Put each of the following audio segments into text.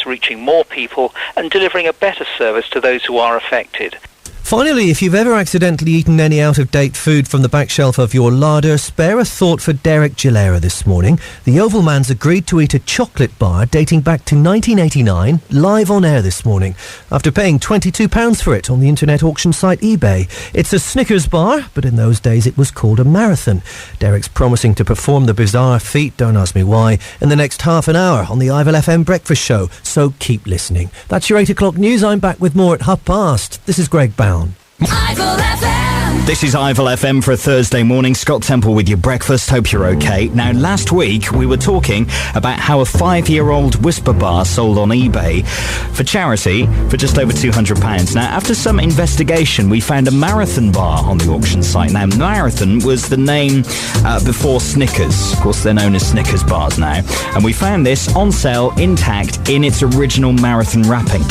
service reaching more people and delivering a better service to those who are affected. Finally, if you've ever accidentally eaten any out-of-date food from the back shelf of your larder, spare a thought for Derek Gilera this morning. The Oval Man's agreed to eat a chocolate bar dating back to 1989, live on air this morning, after paying £22 for it on the internet auction site eBay. It's a Snickers bar, but in those days it was called a marathon. Derek's promising to perform the bizarre feat, don't ask me why, in the next half an hour on the Ivel FM Breakfast Show, so keep listening. That's your 8 o'clock news. I'm back with more at past. This is Greg Bound. Ivel FM. This is Ivel FM for a Thursday morning. Scott Temple with your breakfast. Hope you're okay. Now, last week we were talking about how a 5-year-old Whisper bar sold on eBay for charity for just over £200. Now, after some investigation, we found a Marathon bar on the auction site. Now, Marathon was the name before Snickers. Of course, they're known as Snickers bars now. And we found this on sale intact in its original Marathon wrapping.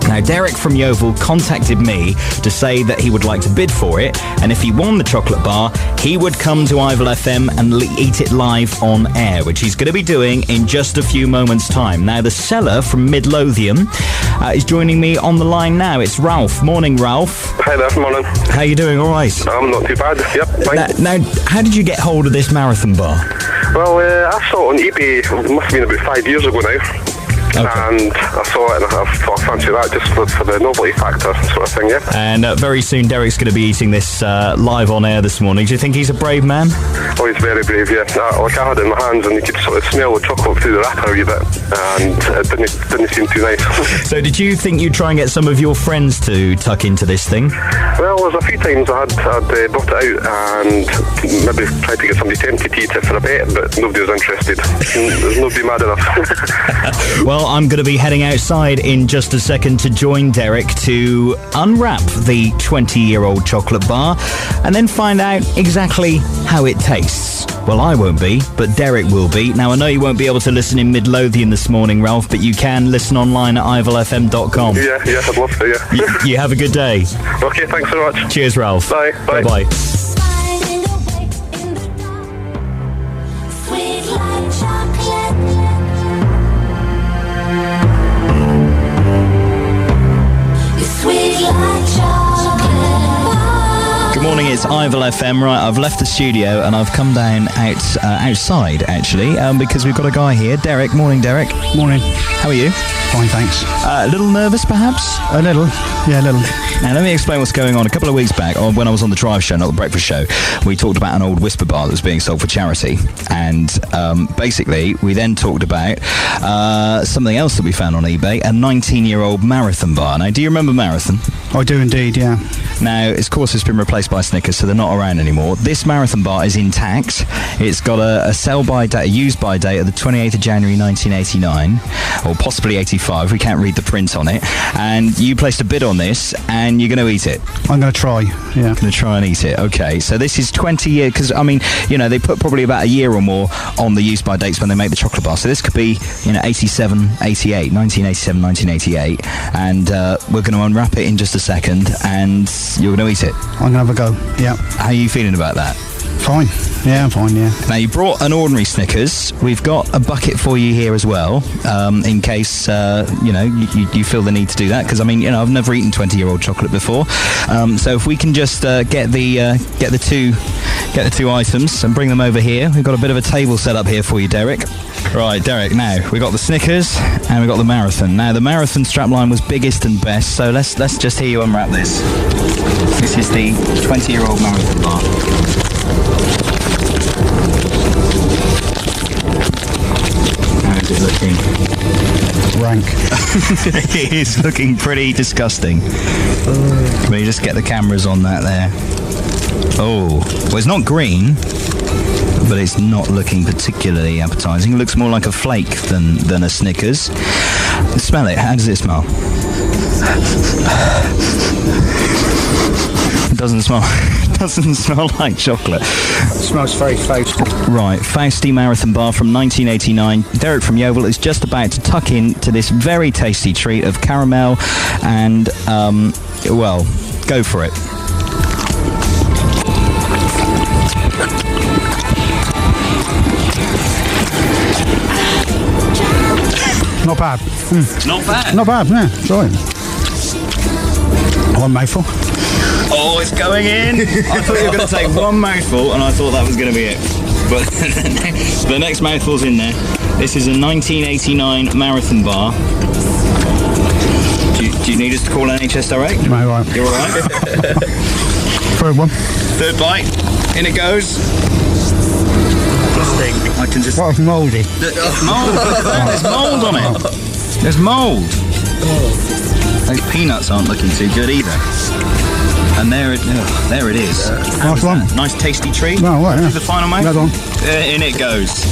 Now, Derek from Yeovil contacted me to say that he would like to bid for it, and if he won the chocolate bar, he would come to Ivel FM and eat it live on air, which he's going to be doing in just a few moments' time. Now, the seller from Midlothian is joining me on the line now. It's Ralph. Morning, Ralph. Hi there, morning. How you doing? All right? I'm not too bad, yep, fine. Now, how did you get hold of this Marathon bar? Well, I saw it on eBay, it must have been about 5 years ago now. Okay. And I saw it and I thought I fancy that just for the novelty factor sort of thing, yeah. And very soon Derek's going to be eating this live on air this morning. Do you think he's a brave man? Oh, he's very brave, yeah. Like I had it in my hands and you could sort of smell the chocolate through the wrapper a wee bit, and it didn't seem too nice. So did you think you'd try and get some of your friends to tuck into this thing? Well, there's a few times I'd brought it out and maybe tried to get somebody tempted to eat it for a bet, but nobody was interested. There's nobody mad enough. Well, I'm going to be heading outside in just a second to join Derek to unwrap the 20-year-old chocolate bar and then find out exactly how it tastes. Well, I won't be, but Derek will be. Now, I know you won't be able to listen in Midlothian this morning, Ralph, but you can listen online at ivelfm.com. Yeah, I'd love to, yeah. You have a good day. Okay, thanks so much. Cheers, Ralph. Bye. Bye-bye. Good morning, it's Ivel FM. Right, I've left the studio and I've come down outside, actually, because we've got a guy here. Derek. Morning, Derek. Morning. How are you? Fine, thanks. A little nervous, perhaps? A little. Yeah, a little. Now, let me explain what's going on. A couple of weeks back, when I was on the Drive Show, not the Breakfast Show, we talked about an old Whisper bar that was being sold for charity. And basically, we then talked about something else that we found on eBay, a 19-year-old Marathon bar. Now, do you remember Marathon? I do indeed, yeah. Now, of course, it's been replaced by Snickers, so they're not around anymore. This Marathon bar is intact. It's got a sell-by date, a use-by date of the 28th of January 1989, or possibly 85. We can't read the print on it. And you placed a bid on this, and you're going to eat it. I'm going to try, yeah. Going to try and eat it. Okay, so this is 20 years, because, I mean, you know, they put probably about a year or more on the use-by dates when they make the chocolate bar. So this could be, 87, 88, 1987, 1988. And we're going to unwrap it in just a second, and you're going to eat it. I'm going to have a go, yeah. How are you feeling about that? Fine. Yeah, I'm fine, yeah. Now, you brought an ordinary Snickers. We've got a bucket for you here as well, in case, you feel the need to do that. Because, I've never eaten 20-year-old chocolate before. So if we can just get the two items and bring them over here. We've got a bit of a table set up here for you, Derek. Right, Derek, now, we've got the Snickers and we've got the Marathon. Now, the Marathon strapline was biggest and best, so let's just hear you unwrap this. This is the 20-year-old Marathon bar. How is it looking? Rank. It is looking pretty disgusting. Can we just get the cameras on that there? Oh, well, it's not green, but it's not looking particularly appetizing. It looks more like a flake than a Snickers. Smell it. How does it smell? It doesn't smell like chocolate. It smells very Fausty. Right, Fausty Marathon bar from 1989. Derek from Yeovil is just about to tuck into this very tasty treat of caramel and, go for it. Not bad. Not bad. Not bad, yeah. It's all right. One mouthful. Oh, it's going in. I thought you were going to take one mouthful, and I thought that was going to be it. But the next mouthful's in there. This is a 1989 marathon bar. Do you need us to call NHS Direct? No, right. You're all right? Third one. Third bite. In it goes. I can just... What, mouldy? Mould. There's mould on it. There's mould. Those peanuts aren't looking too good either. And there it is. Nice one. Nice tasty treat. No, right, yeah. The final mouth. That one. In it goes.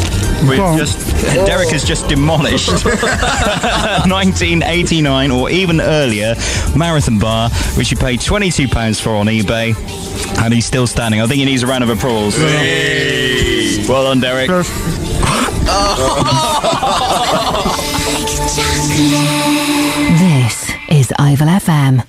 Derek has just demolished 1989 or even earlier marathon bar, which he paid £22 for on eBay, and he's still standing. I think he needs a round of applause. Hey. Well done, Derek. Cheers. This is Ivel FM.